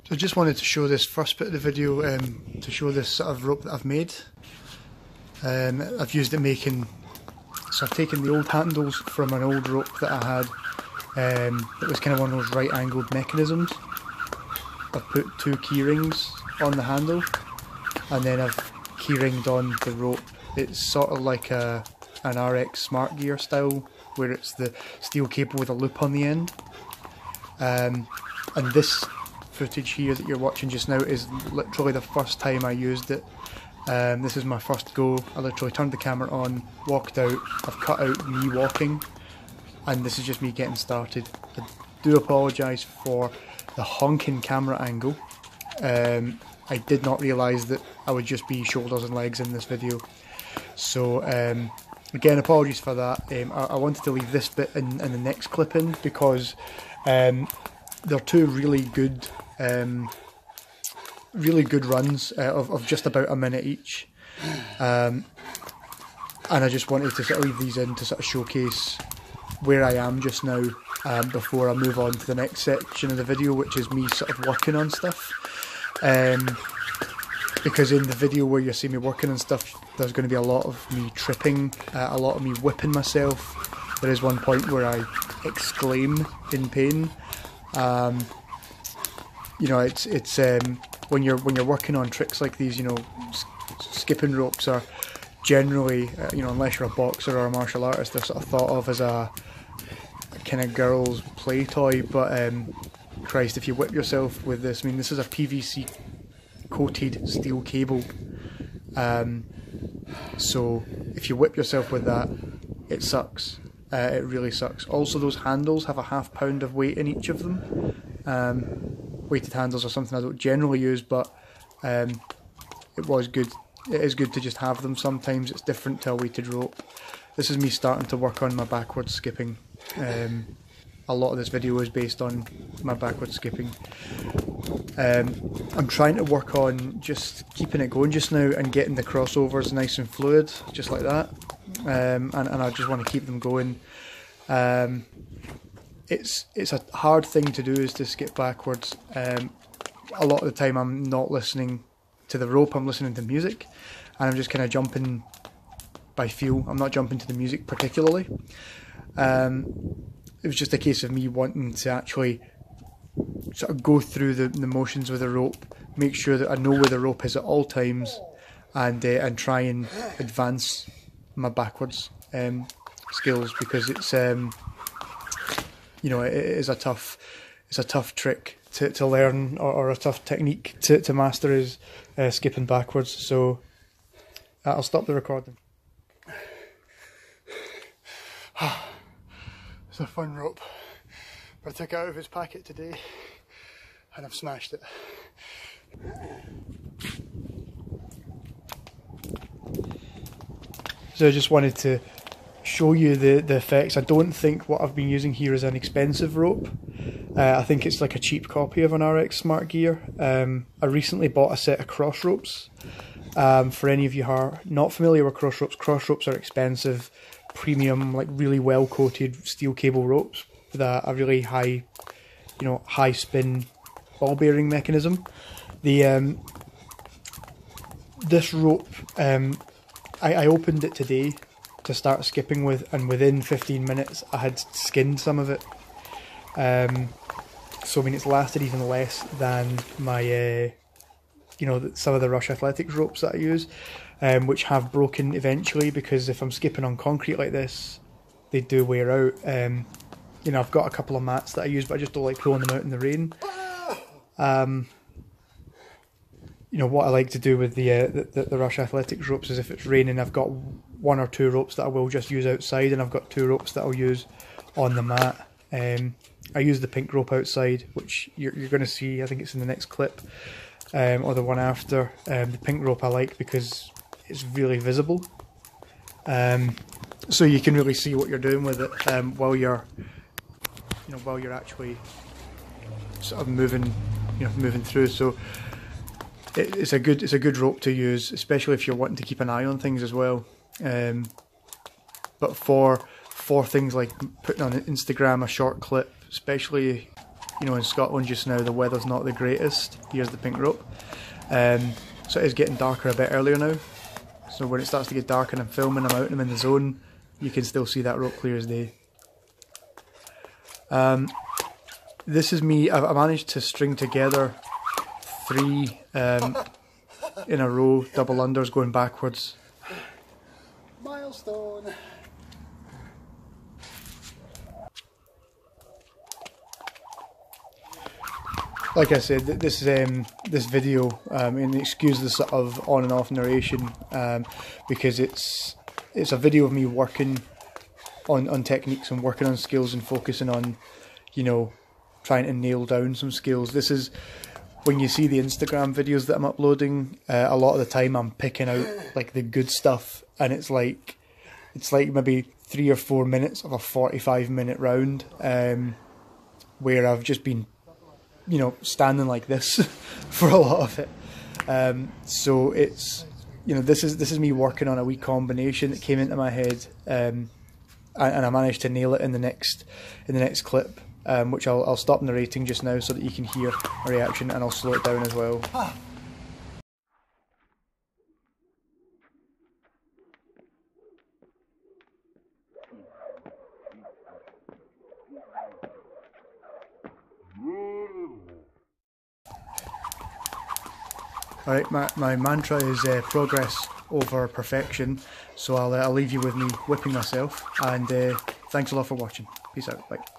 So I just wanted to show this first bit of the video to show this sort of rope that I've made. I've used it making, so I've taken the old handles from an old rope that I had that was kind of one of those right angled mechanisms. I've put 2 key rings on the handle and then I've key ringed on the rope. It's sort of like an RX Smart Gear style where it's the steel cable with a loop on the end. And this footage here that you're watching just now is literally the first time I used it. This is my first go. I literally turned the camera on, walked out, I've cut out me walking, and this is just me getting started. I do apologise for the honking camera angle. I did not realise that I would just be shoulders and legs in this video. So again, apologies for that. I wanted to leave this bit in the next clip in because they're 2 really good runs of just about a minute each, and I just wanted to sort of leave these in to sort of showcase where I am just now before I move on to the next section of the video, which is me sort of working on stuff. Because in the video where you see me working on stuff, there's going to be a lot of me tripping, a lot of me whipping myself. There is one point where I exclaim in pain. You know, it's when you're working on tricks like these, you know, skipping ropes are generally, you know, unless you're a boxer or a martial artist, they're sort of thought of as a kind of girl's play toy. But Christ, if you whip yourself with this, I mean, this is a PVC coated steel cable. So if you whip yourself with that, it sucks. It really sucks. Also, those handles have a ½ pound of weight in each of them. Weighted handles are something I don't generally use, but it was good. It is good to just have them sometimes. It's different to a weighted rope. This is me starting to work on my backwards skipping. A lot of this video is based on my backwards skipping. I'm trying to work on just keeping it going just now and getting the crossovers nice and fluid, just like that. And I just want to keep them going. It's a hard thing to do, is to skip backwards. A lot of the time I'm not listening to the rope, I'm listening to music, and I'm just kind of jumping by feel. I'm not jumping to the music particularly. It was just a case of me wanting to actually sort of go through the motions with the rope, make sure that I know where the rope is at all times, and try and advance my backwards skills, because it's you know, it is a tough trick to learn, or a tough technique to master, is skipping backwards. So I'll stop the recording. It's a fun rope, but I took it out of its packet today and I've smashed it. So I just wanted to show you the effects. I don't think what I've been using here is an expensive rope. I think it's like a cheap copy of an RX Smart Gear. I recently bought a set of cross ropes. For any of you who are not familiar with cross ropes are expensive, premium, like really well coated steel cable ropes with a really high, you know, high spin ball bearing mechanism. This rope, I opened it today to start skipping with, and within 15 minutes I had skinned some of it. So I mean, it's lasted even less than my, you know, some of the Rush Athletics ropes that I use, which have broken eventually, because if I'm skipping on concrete like this, they do wear out. You know, I've got a couple of mats that I use, but I just don't like pulling them out in the rain. You know, what I like to do with the Rush Athletics ropes is, if it's raining, I've got 1 or 2 ropes that I will just use outside, and I've got 2 ropes that I'll use on the mat. I use the pink rope outside, which you're going to see, I think it's in the next clip, or the one after. The pink rope I like because it's really visible, so you can really see what you're doing with it while you're actually sort of moving through. So it's a good rope to use, especially if you're wanting to keep an eye on things as well. But for things like putting on Instagram a short clip, especially you know, in Scotland just now the weather's not the greatest. Here's the pink rope. So it is getting darker a bit earlier now. So when it starts to get dark and I'm filming, I'm out and I'm in the zone, you can still see that rope clear as day. This is me. I managed to string together 3 in a row, double unders going backwards. Milestone. Like I said, this video, and excuse the sort of on and off narration, because it's a video of me working on techniques and working on skills and focusing on, you know, trying to nail down some skills. This is, when you see the Instagram videos that I'm uploading, a lot of the time I'm picking out like the good stuff, and it's like maybe 3 or 4 minutes of a 45-minute round, where I've just been, you know, standing like this for a lot of it. So it's, you know, this is me working on a wee combination that came into my head, and I managed to nail it in the next clip, which I'll stop narrating just now so that you can hear a reaction, and I'll slow it down as well. Alright, my mantra is progress over perfection, so I'll leave you with me whipping myself, and thanks a lot for watching. Peace out, bye.